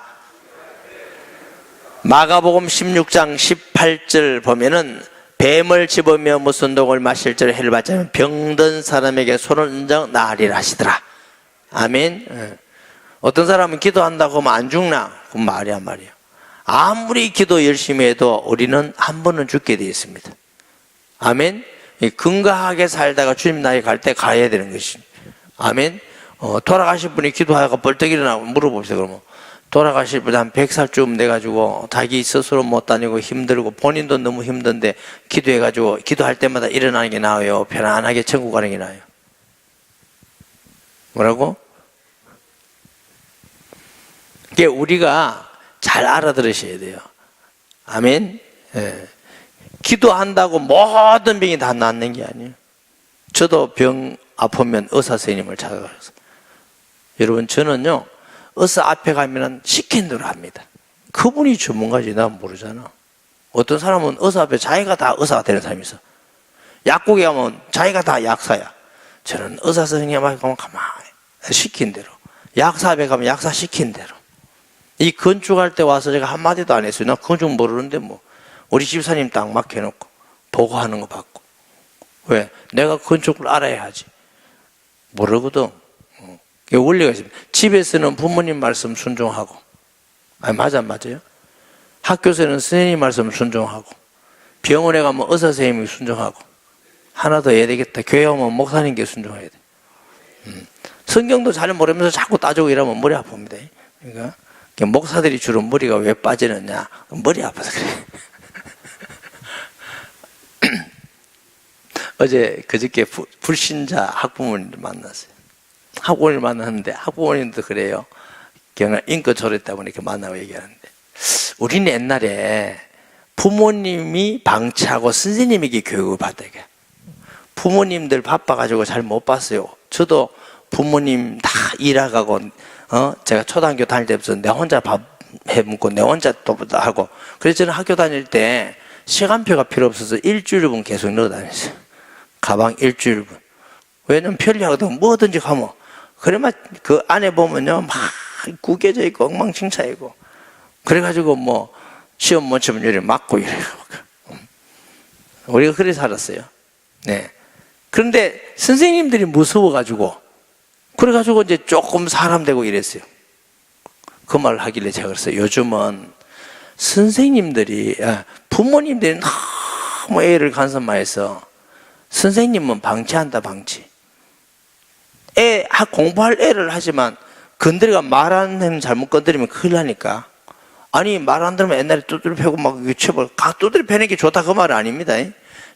마가복음 16장 18절 보면은 뱀을 집으며 무슨 독을 마실 줄 해를 받지 않으면 병든 사람에게 손을 얹어 나으리라 하시더라. 아멘. 어떤 사람은 기도한다고 하면 안 죽나? 그건 말이야. 아무리 기도 열심히 해도 우리는 한 번은 죽게 되어 있습니다. 아멘. 건강하게 살다가 주님 나라에 갈 때 가야 되는 것입니다. 아멘. 돌아가실 분이 기도하다가 벌떡 일어나고 물어봅시다. 그러면 돌아가실 분 한 100살쯤 돼가지고 자기 스스로 못 다니고 힘들고 본인도 너무 힘든데 기도해가지고 기도할 때마다 일어나는 게 나아요? 편안하게 천국 가는 게 나아요? 뭐라고? 이게 우리가 잘 알아들으셔야 돼요. 아멘. 예. 기도한다고 모든 병이 다 낫는 게 아니에요. 저도 병 아프면 의사 선생님을 찾아가서 여러분 저는요 의사 앞에 가면은 시킨 대로 합니다. 그분이 전문가지 난 모르잖아. 어떤 사람은 의사 앞에 자기가 다 의사가 되는 사람이 있어. 약국에 가면 자기가 다 약사야. 저는 의사 선생님 앞에 가면 가만히 시킨 대로, 약사 앞에 가면 약사 시킨 대로. 이 건축할 때 와서 제가 한마디도 안 했어요. 나 건축 모르는데 뭐 우리 집사님 딱 맡겨놓고 보고하는 거 받고. 왜? 내가 건축을 알아야 하지. 모르거든. 원리가 있습니다. 집에서는 부모님 말씀 순종하고, 아니 맞아요? 학교에서는 선생님 말씀 순종하고, 병원에 가면 의사 선생님이 순종하고, 하나 더 해야 되겠다. 교회 오면 목사님께 순종해야 돼. 성경도 잘 모르면서 자꾸 따지고 이러면 머리 아픕니다. 그러니까 목사들이 주로 머리가 왜 빠지느냐? 머리 아파서 그래. 어제 그저께 불신자 학부모님들 만났어요. 학부모님을 만났는데 학부모님도 그래요. 그냥 인권 조례다 보니까 만나고 얘기하는데 우리는 옛날에 부모님이 방치하고 선생님에게 교육을 받아야 돼. 부모님들 바빠가지고 잘 못 봤어요. 저도 부모님 다 일하고 제가 초등학교 다닐 때부터 내 혼자 밥 해먹고 내 혼자 또 하고 그래서 저는 학교 다닐 때 시간표가 필요 없어서 일주일분 계속 넣어 다녔어요. 가방 일주일분. 왜냐면 편리하거든. 뭐든지 가면 그래만 그 안에 보면요 막 구겨져 있고 엉망진창이고 그래가지고 뭐 시험 못 치면 이렇게 맞고 이래요. 우리가 그래 살았어요. 네. 그런데 선생님들이 무서워가지고 그래가지고 이제 조금 사람 되고 이랬어요. 그 말을 하길래 제가 그랬어요. 요즘은 선생님들이 부모님들이 너무 애를 간섭해서 선생님은 방치한다 방치. 공부할 애를 하지만 건드리가 말 안 하면 잘못 건드리면 큰일 나니까. 아니 말 안 들으면 옛날에 두드려 패고 막 체벌 두드려 패는 게 좋다 그 말은 아닙니다.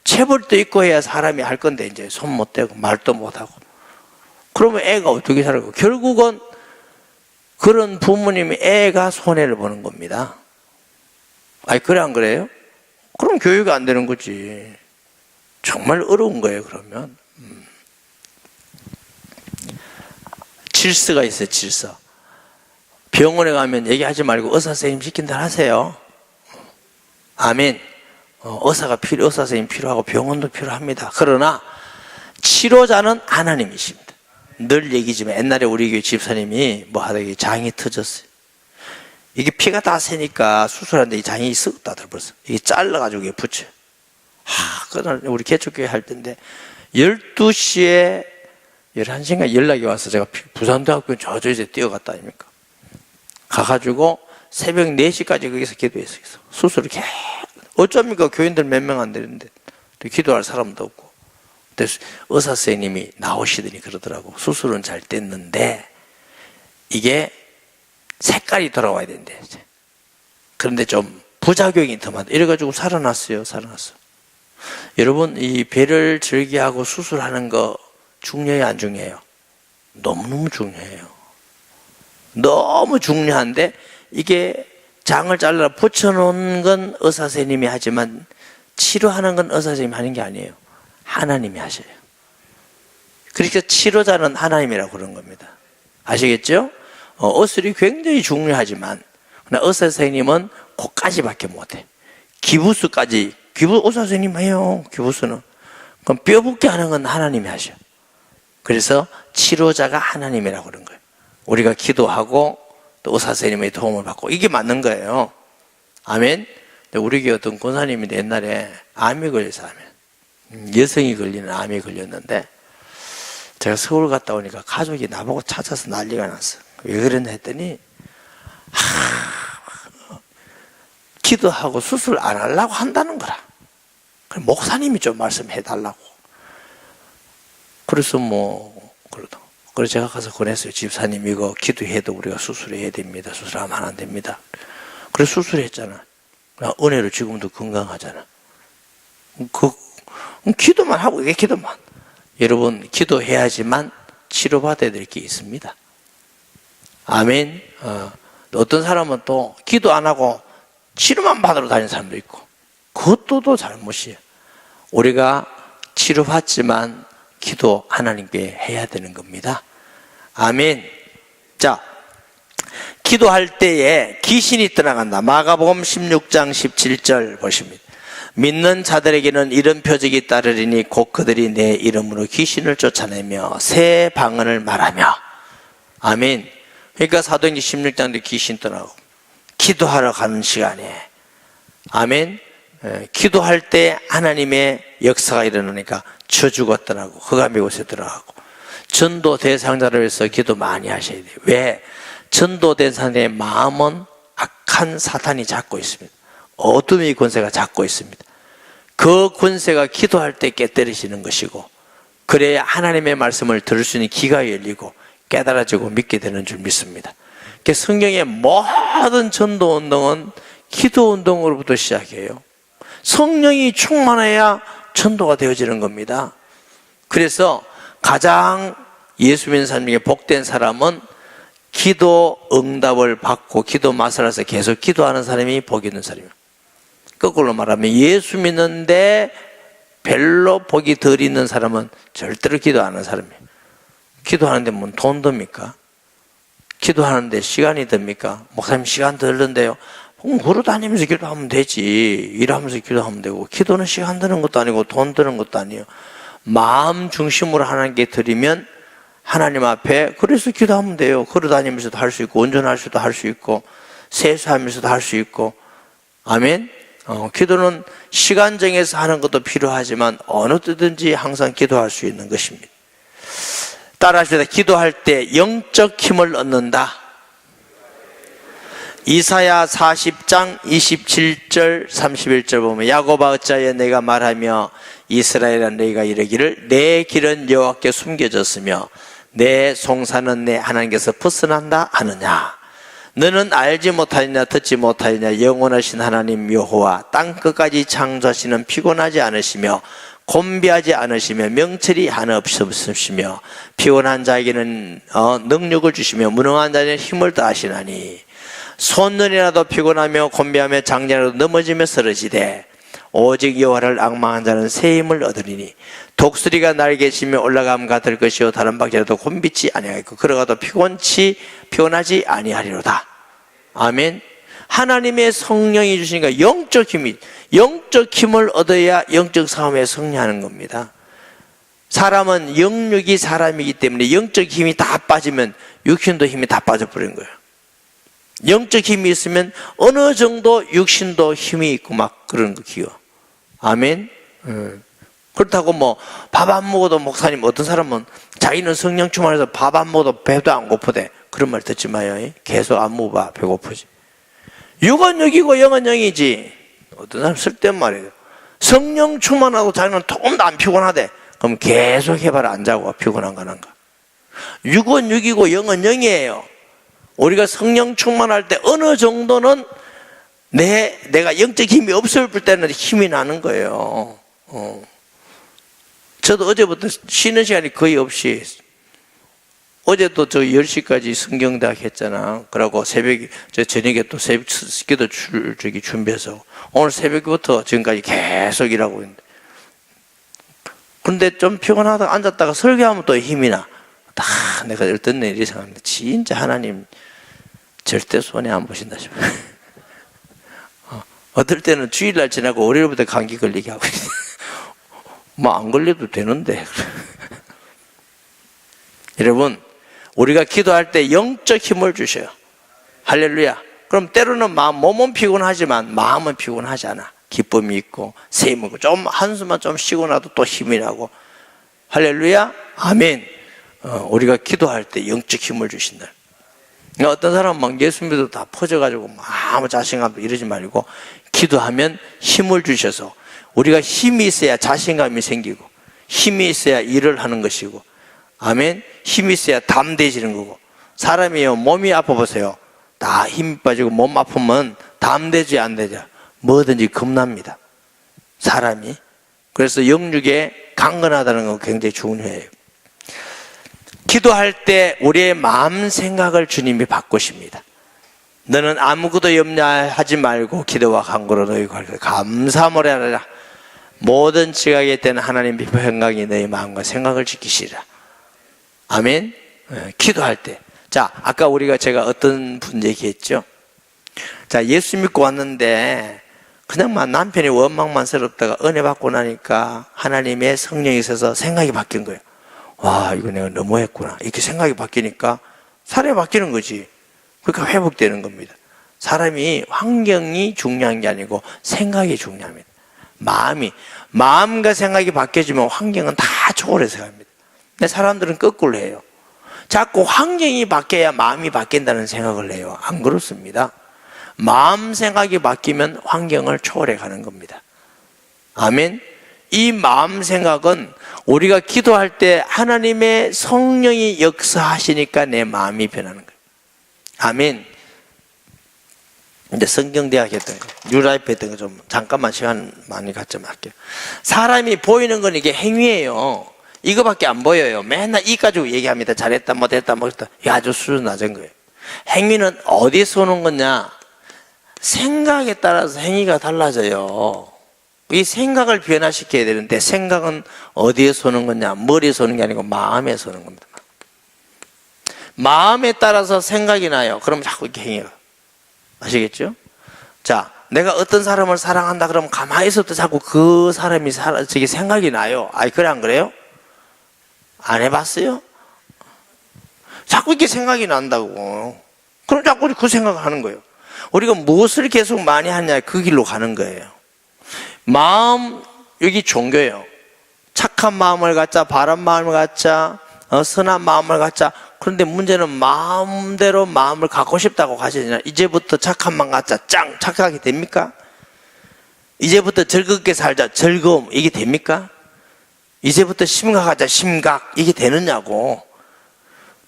체벌도 있고 해야 사람이 할 건데 이제 손 못 대고 말도 못 하고 그러면 애가 어떻게 살고 결국은 그런 부모님이 애가 손해를 보는 겁니다. 아니 그래 안 그래요? 그럼 교육이 안 되는 거지. 정말 어려운 거예요. 그러면 질서가 있어요. 질서. 병원에 가면 얘기하지 말고 의사 선생님 시킨 대로 하세요. 아멘. 의사 선생님 필요하고 병원도 필요합니다. 그러나 치료자는 하나님이십니다. 늘 얘기지만 옛날에 우리 교회 집사님이 뭐 하다가 장이 터졌어요. 이게 피가 다 새니까 수술하는데 이 장이 썩었다 벌써. 이게 잘라가지고 붙여요. 그날 우리 개척교회 할 때인데 12시에 11시인가 연락이 와서 제가 부산대학교 저쪽에서 뛰어갔다 아닙니까? 가가지고 새벽 4시까지 거기서 기도했어요. 수술을 계속. 어쩝니까? 교인들 몇 명 안 되는데 기도할 사람도 없고. 그래서 의사 선생님이 나오시더니 그러더라고. 수술은 잘 됐는데 이게 색깔이 돌아와야 된대. 그런데 좀 부작용이 더 많다. 이래가지고 살아났어요. 여러분 이 배를 절개하고 수술하는 거 중요해요 안 중요해요? 너무너무 중요해요. 너무 중요한데 이게 장을 잘라 붙여놓은 건 의사 선생님이 하지만 치료하는 건 의사 선생님이 하는 게 아니에요. 하나님이 하셔요. 그러니까 치료자는 하나님이라고 그런 겁니다. 아시겠죠? 의술이 굉장히 중요하지만 의사 선생님은 그까지밖에 못해. 기부수까지, 의사 선생님 해요. 기부수는. 그럼 뼈 붓게 하는 건 하나님이 하셔. 그래서 치료자가 하나님이라고 그런 거예요. 우리가 기도하고 또 의사 선생님의 도움을 받고 이게 맞는 거예요. 아멘. 우리 교회 어떤 권사님이 옛날에 암이 걸려서 여성이 걸리는 암이 걸렸는데 제가 서울 갔다 오니까 가족이 나보고 찾아서 난리가 났어. 왜 그랬나 했더니 기도하고 수술 안 하려고 한다는 거라. 목사님이 좀 말씀해 달라고. 그래서 그러더라고. 그래서 제가 가서 권했어요. 집사님 이거 기도해도 우리가 수술해야 됩니다. 수술하면 안 됩니다. 그래서 수술했잖아. 은혜로 지금도 건강하잖아. 기도만 하고 이게 기도만. 여러분 기도해야지만 치료받아야 될 게 있습니다. 아멘. 어떤 사람은 또 기도 안 하고 치료만 받으러 다니는 사람도 있고 그것도 또 잘못이에요. 우리가 치료받지만 기도 하나님께 해야 되는 겁니다. 아멘. 자, 기도할 때에 귀신이 떠나간다. 마가복음 16장 17절 보십니다. 믿는 자들에게는 이런 표적이 따르리니 곧 그들이 내 이름으로 귀신을 쫓아내며 새 방언을 말하며. 아멘. 그러니까 사도행전 16장도 귀신 떠나고 기도하러 가는 시간에 아멘. 기도할 때 하나님의 역사가 일어나니까 저주가 떠나고 흑암이 곳에 들어가고. 전도 대상자를 위해서 기도 많이 하셔야 돼요. 왜? 전도 대상자의 마음은 악한 사탄이 잡고 있습니다. 어둠의 권세가 잡고 있습니다. 그 권세가 기도할 때 깨뜨리시는 것이고 그래야 하나님의 말씀을 들을 수 있는 귀가 열리고 깨달아지고 믿게 되는 줄 믿습니다. 성경의 모든 전도 운동은 기도 운동으로부터 시작해요. 성령이 충만해야 전도가 되어지는 겁니다. 그래서 가장 예수 믿는 사람 중에 복된 사람은 기도 응답을 받고 기도 맛을 알아서 계속 기도하는 사람이 복 있는 사람이에요. 거꾸로 말하면 예수 믿는데 별로 복이 덜 있는 사람은 절대로 기도 안 하는 사람이에요. 기도하는데 뭐 돈 듭니까? 기도하는데 시간이 듭니까? 목사님 시간 들는데요. 걸어 다니면서 기도하면 되지. 일하면서 기도하면 되고 기도는 시간 드는 것도 아니고 돈 드는 것도 아니에요. 마음 중심으로 하나님께 드리면 하나님 앞에 그래서 기도하면 돼요. 걸어 다니면서도 할 수 있고 운전할 수도 할 수 있고 세수하면서도 할 수 있고. 아멘. 기도는 시간 정해서 하는 것도 필요하지만 어느 때든지 항상 기도할 수 있는 것입니다. 따라하십시다. 기도할 때 영적 힘을 얻는다. 이사야 40장 27절 31절 보면 야곱아 어찌하여 내가 말하며 이스라엘아 너희가 이르기를 내 길은 여호와께 숨겨졌으며 내 송사는 내 하나님께서 벗어난다 하느냐. 너는 알지 못하느냐 듣지 못하느냐 영원하신 하나님 여호와 땅 끝까지 창조하시는 피곤하지 않으시며 곤비하지 않으시며 명철이 하나 없으시며 피곤한 자에게는 능력을 주시며 무능한 자에게는 힘을 더하시나니 손눈이라도 피곤하며 곤비하며 장년이라도 넘어지며 쓰러지되 오직 여호와를 앙망한 자는 새 힘을 얻으리니 독수리가 날개 치며 올라감 같을 것이요 다른 박자라도 곤비치 아니하겠고 걸어가도 피곤하지 아니하리로다. 아멘. 하나님의 성령이 주시니까 영적 힘을 얻어야 영적 싸움에 승리하는 겁니다. 사람은 영육이 사람이기 때문에 영적 힘이 다 빠지면 육신도 힘이 다 빠져버린 거예요. 영적 힘이 있으면 어느 정도 육신도 힘이 있고 막 그런 거 기여. 아멘. 그렇다고 밥 안 먹어도 목사님 어떤 사람은 자기는 성령 충만해서 밥 안 먹어도 배도 안 고프대. 그런 말 듣지 마요. 계속 안 먹어봐 배고프지. 육은 육이고 영은 영이지. 어떤 사람 쓸데없는 말이에요. 성령 충만하고 자기는 조금도 안 피곤하대. 그럼 계속 해봐라. 안 자고 피곤한 거는가. 육은 육이고 영은 영이에요. 우리가 성령 충만할 때 어느 정도는 내가 영적 힘이 없을 때는 힘이 나는 거예요. 저도 어제부터 쉬는 시간이 거의 없이 어제도 10시까지 성경대학 했잖아. 그러고 저녁에 또 새벽 기도 준비해서 오늘 새벽부터 지금까지 계속 일하고 있는데. 근데 좀 피곤하다가 앉았다가 설교하면 또 힘이 나. 다 내가 어떤 일이 생각합니다. 진짜 하나님 절대 손해 안 보신다 싶어요. 어떨 때는 주일날 지나고 월요일부터 감기 걸리게 하고 뭐 안 걸려도 되는데. 여러분, 우리가 기도할 때 영적 힘을 주셔요. 할렐루야. 그럼 때로는 몸은 피곤하지만 마음은 피곤하지 않아. 기쁨이 있고 셈이 있고 좀 한숨만 좀 쉬고 나도 또 힘이 나고. 할렐루야. 아멘. 우리가 기도할 때 영적 힘을 주신다. 그러니까 어떤 사람은 막 예수 믿어도 다 퍼져가지고 아무 자신감도 이러지 말고 기도하면 힘을 주셔서 우리가 힘이 있어야 자신감이 생기고 힘이 있어야 일을 하는 것이고 아멘. 힘이 있어야 담대해지는 거고 사람이요 몸이 아파 보세요. 다 힘이 빠지고 몸 아프면 담대지 안 되죠. 뭐든지 겁납니다. 사람이. 그래서 영육에 강건하다는 건 굉장히 중요해요. 기도할 때 우리의 마음 생각을 주님이 바꾸십니다. 너는 아무것도 염려하지 말고 기도와 간구로 너희 감사함을 하라. 모든 지각에 때는 하나님 비포 행각이 너희 마음과 생각을 지키시라. 아멘. 기도할 때. 자, 아까 제가 어떤 분 얘기했죠? 자, 예수 믿고 왔는데 그냥 남편이 원망만스럽다가 은혜 받고 나니까 하나님의 성령이 있어서 생각이 바뀐 거예요. 와, 이거 내가 너무했구나. 이렇게 생각이 바뀌니까 사람이 바뀌는 거지. 그러니까 회복되는 겁니다. 사람이 환경이 중요한 게 아니고 생각이 중요합니다. 마음과 생각이 바뀌어지면 환경은 다 초월해서 갑니다. 근데 사람들은 거꾸로 해요. 자꾸 환경이 바뀌어야 마음이 바뀐다는 생각을 해요. 안 그렇습니다. 마음 생각이 바뀌면 환경을 초월해 가는 겁니다. 아멘. 이 마음 생각은 우리가 기도할 때 하나님의 성령이 역사하시니까 내 마음이 변하는 거예요. 아멘. 이제 성경대학 했던 거, 뉴라이프 했던 거 좀 잠깐만 시간 많이 갖지 할게요. 사람이 보이는 건 이게 행위예요. 이거밖에 안 보여요. 맨날 이 가지고 얘기합니다. 잘했다, 못했다, 못했다. 이게 아주 수준 낮은 거예요. 행위는 어디서 오는 거냐? 생각에 따라서 행위가 달라져요. 이 생각을 변화시켜야 되는데 생각은 어디에서 오는 거냐? 머리에서 오는 게 아니고 마음에서 오는 겁니다. 마음에 따라서 생각이 나요. 그럼 자꾸 이렇게 행위가. 아시겠죠? 자, 내가 어떤 사람을 사랑한다 그러면 가만히 있어도 자꾸 그 사람이 저게 생각이 나요. 아이, 그래 안 그래요? 안 해봤어요? 자꾸 이렇게 생각이 난다고. 그럼 자꾸 그 생각을 하는 거예요. 우리가 무엇을 계속 많이 하냐, 그 길로 가는 거예요. 마음, 여기 종교예요. 착한 마음을 갖자, 바른 마음을 갖자, 선한 마음을 갖자. 그런데 문제는 마음대로 마음을 갖고 싶다고 가시잖아요. 이제부터 착한 마음 갖자, 짱! 착하게 됩니까? 이제부터 즐겁게 살자, 즐거움, 이게 됩니까? 이제부터 심각하자, 심각, 이게 되느냐고.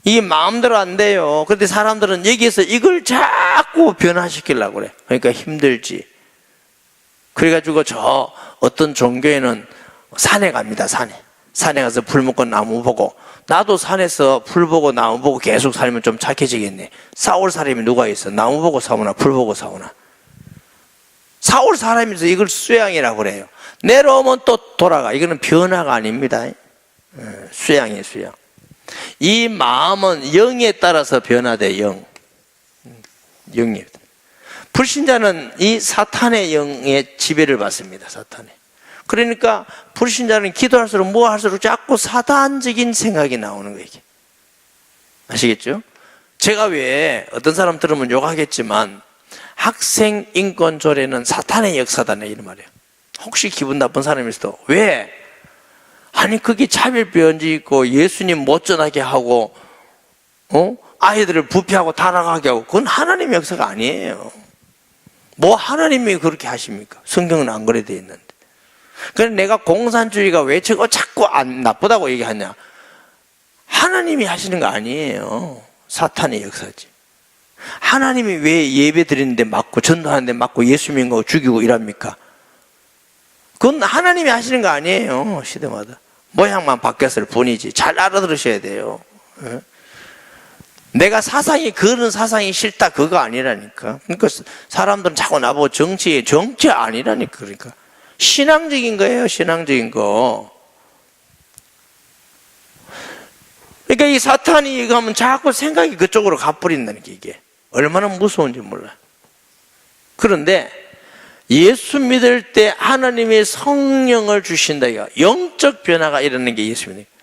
이게 마음대로 안 돼요. 그런데 사람들은 여기에서 이걸 자꾸 변화시키려고 그래. 그러니까 힘들지. 그래가지고 저 어떤 종교에는 산에 갑니다. 산에 가서 풀 먹고 나무 보고. 나도 산에서 풀 보고 나무 보고 계속 살면 좀 착해지겠네. 싸울 사람이 누가 있어? 나무 보고 싸우나 풀 보고 싸우나? 싸울 사람이서 이걸 수양이라고 그래요. 내려오면 또 돌아가. 이거는 변화가 아닙니다. 수양이에요, 수양. 이 마음은 영에 따라서 변화돼. 영입니다. 불신자는 이 사탄의 영의 지배를 받습니다. 사탄의. 그러니까 불신자는 기도할수록 뭐 할수록 자꾸 사단적인 생각이 나오는 거예요. 이게. 아시겠죠? 제가 왜 어떤 사람 들으면 욕하겠지만 학생 인권 조례는 사탄의 역사다네 이런 말이에요. 혹시 기분 나쁜 사람이 있어도 왜? 아니 그게 차별변지 있고 예수님 못 전하게 하고 아이들을 부패하고 타락하게 하고 그건 하나님의 역사가 아니에요. 뭐 하나님이 그렇게 하십니까? 성경은 안 그래 돼 있는데. 그래서 내가 공산주의가 왜 저거 자꾸 안 나쁘다고 얘기하냐? 하나님이 하시는 거 아니에요. 사탄의 역사지. 하나님이 왜 예배 드리는데 맞고 전도하는데 맞고 예수 믿는 거 죽이고 이랍니까? 그건 하나님이 하시는 거 아니에요. 시대마다 모양만 바뀌었을 뿐이지. 잘 알아들으셔야 돼요. 내가 그런 사상이 싫다 그거 아니라니까. 그러니까 사람들은 자꾸 나보고 정치 아니라니까. 그러니까 신앙적인 거예요. 신앙적인 거. 그러니까 이 사탄이 가면 자꾸 생각이 그쪽으로 가버린다는 게 이게 얼마나 무서운지 몰라요. 그런데 예수 믿을 때 하나님의 성령을 주신다. 영적 변화가 일어나는 게 예수 믿는 거예요.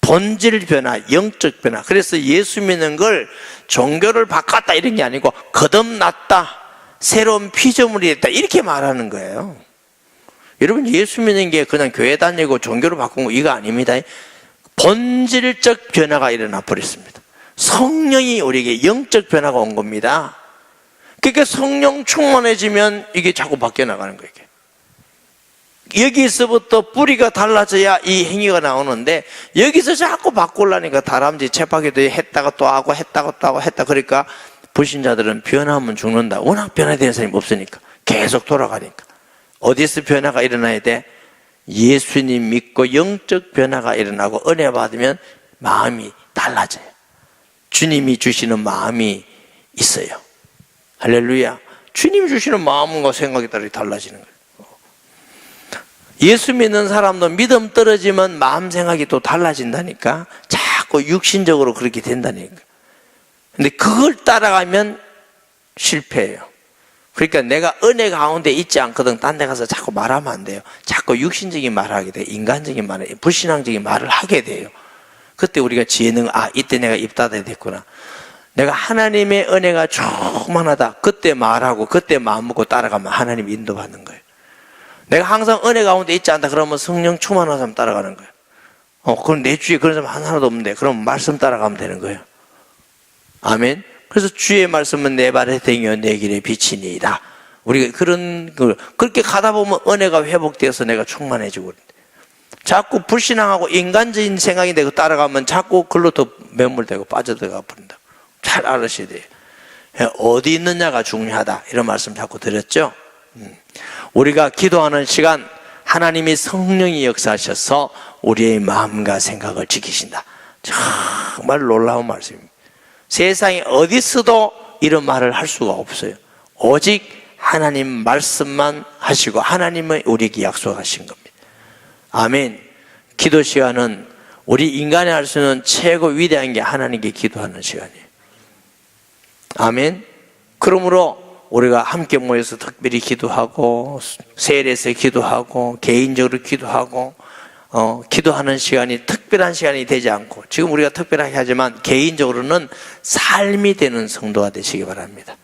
본질 변화, 영적 변화. 그래서 예수 믿는 걸 종교를 바꿨다 이런 게 아니고 거듭났다, 새로운 피조물이 됐다 이렇게 말하는 거예요. 여러분, 예수 믿는 게 그냥 교회 다니고 종교를 바꾼 거 이거 아닙니다. 본질적 변화가 일어나 버렸습니다. 성령이 우리에게 영적 변화가 온 겁니다. 그러니까 성령 충만해지면 이게 자꾸 바뀌어 나가는 거예요. 여기서부터 뿌리가 달라져야 이 행위가 나오는데 여기서 자꾸 바꾸려니까 다람쥐 채파기도 했다가 또 하고 했다가 또 하고 했다. 그러니까 불신자들은 변하면 죽는다. 워낙 변화되는 사람이 없으니까 계속 돌아가니까. 어디서 변화가 일어나야 돼? 예수님 믿고 영적 변화가 일어나고 은혜 받으면 마음이 달라져요. 주님이 주시는 마음이 있어요. 할렐루야. 주님이 주시는 마음과 생각에 따라 달라지는 거예요. 예수 믿는 사람도 믿음 떨어지면 마음 생각이 또 달라진다니까. 자꾸 육신적으로 그렇게 된다니까. 근데 그걸 따라가면 실패해요. 그러니까 내가 은혜 가운데 있지 않거든 딴 데 가서 자꾸 말하면 안 돼요. 자꾸 육신적인 말을 하게 돼요. 인간적인 말을, 불신앙적인 말을 하게 돼요. 그때 우리가 지혜는 이때 내가 입 닫아야 됐구나. 내가 하나님의 은혜가 충만하다. 그때 말하고 그때 마음 먹고 따라가면 하나님 인도받는 거예요. 내가 항상 은혜 가운데 있지 않다 그러면 성령 충만한 사람 따라가는 거예요. 그럼 내 주위에 그런 사람 하나도 없는데 그럼 말씀 따라가면 되는 거예요. 아멘. 그래서 주의 말씀은 내 발에 등이요 내 길에 빛이니이다. 우리가 그렇게 가다 보면 은혜가 회복되어서 내가 충만해지고 그런데 자꾸 불신앙하고 인간적인 생각이 되고 따라가면 자꾸 그걸로 더 매몰되고 빠져들어가 버린다. 잘 알으셔야 돼요. 어디 있느냐가 중요하다. 이런 말씀 자꾸 드렸죠. 우리가 기도하는 시간 하나님이 성령이 역사하셔서 우리의 마음과 생각을 지키신다. 정말 놀라운 말씀입니다. 세상에 어디서도 이런 말을 할 수가 없어요. 오직 하나님 말씀만 하시고 하나님은 우리에게 약속하신 겁니다. 아멘. 기도 시간은 우리 인간이 할 수 있는 최고 위대한 게 하나님께 기도하는 시간이에요. 아멘. 그러므로 우리가 함께 모여서 특별히 기도하고 세례에서 기도하고 개인적으로 기도하고 기도하는 시간이 특별한 시간이 되지 않고 지금 우리가 특별하게 하지만 개인적으로는 삶이 되는 성도가 되시기 바랍니다.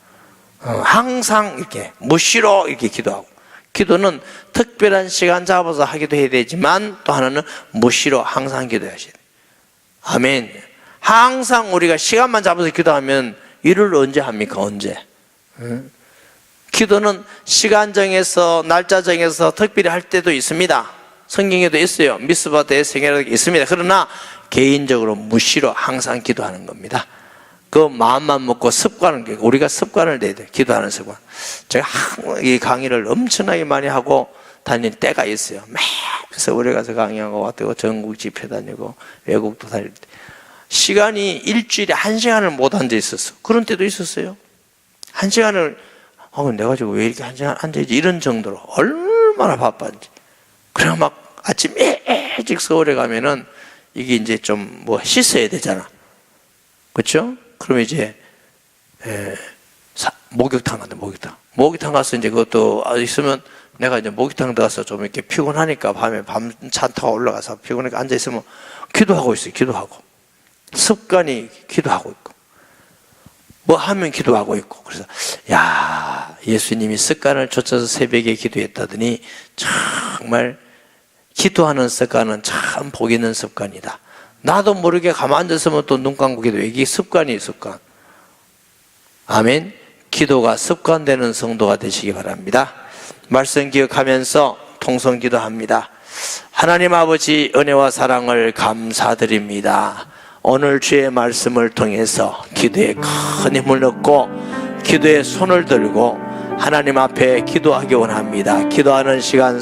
항상 이렇게 무시로 이렇게 기도하고 기도는 특별한 시간 잡아서 하기도 해야 되지만 또 하나는 무시로 항상 기도하셔야 돼요. 아멘. 항상 우리가 시간만 잡아서 기도하면 일을 언제 합니까? 언제? 기도는 시간 정해서 날짜 정해서 특별히 할 때도 있습니다. 성경에도 있어요. 미스바 대성회라도 있습니다. 그러나 개인적으로 무시로 항상 기도하는 겁니다. 그 마음만 먹고 습관을, 우리가 습관을 내야 돼요. 기도하는 습관. 제가 이 강의를 엄청나게 많이 하고 다닐 때가 있어요. 매일 서울에 가서 강의하고 왔다고 전국 집회 다니고 외국도 다닐 때 시간이 일주일에 1시간을 못 앉아 있었어. 그런 때도 있었어요. 1시간을 내가 지금 왜 이렇게 1시간 앉아있지 이런 정도로 얼마나 바빴는지. 그래 막 아침 일찍 서울에 가면은 이게 이제 좀 뭐 씻어야 되잖아. 그렇죠? 그러면 이제 목욕탕 간다. 목욕탕 가서 이제 그것도 있으면 내가 이제 목욕탕 들어가서 좀 이렇게 피곤하니까 밤에 밤차 타고 올라가서 피곤하니까 앉아 있으면 기도하고 있어요. 기도하고 습관이 기도하고 있고 뭐 하면 기도하고 있고. 그래서 예수님이 습관을 쫓아서 새벽에 기도했다더니 정말 기도하는 습관은 참 복 있는 습관이다. 나도 모르게 가만 앉았으면 또 눈 감고 기도해. 이게 습관이에요. 습관. 아멘. 기도가 습관되는 성도가 되시기 바랍니다. 말씀 기억하면서 통성 기도합니다. 하나님 아버지 은혜와 사랑을 감사드립니다. 오늘 주의 말씀을 통해서 기도에 큰 힘을 얻고 기도에 손을 들고 하나님 앞에 기도하기 원합니다. 기도하는 시간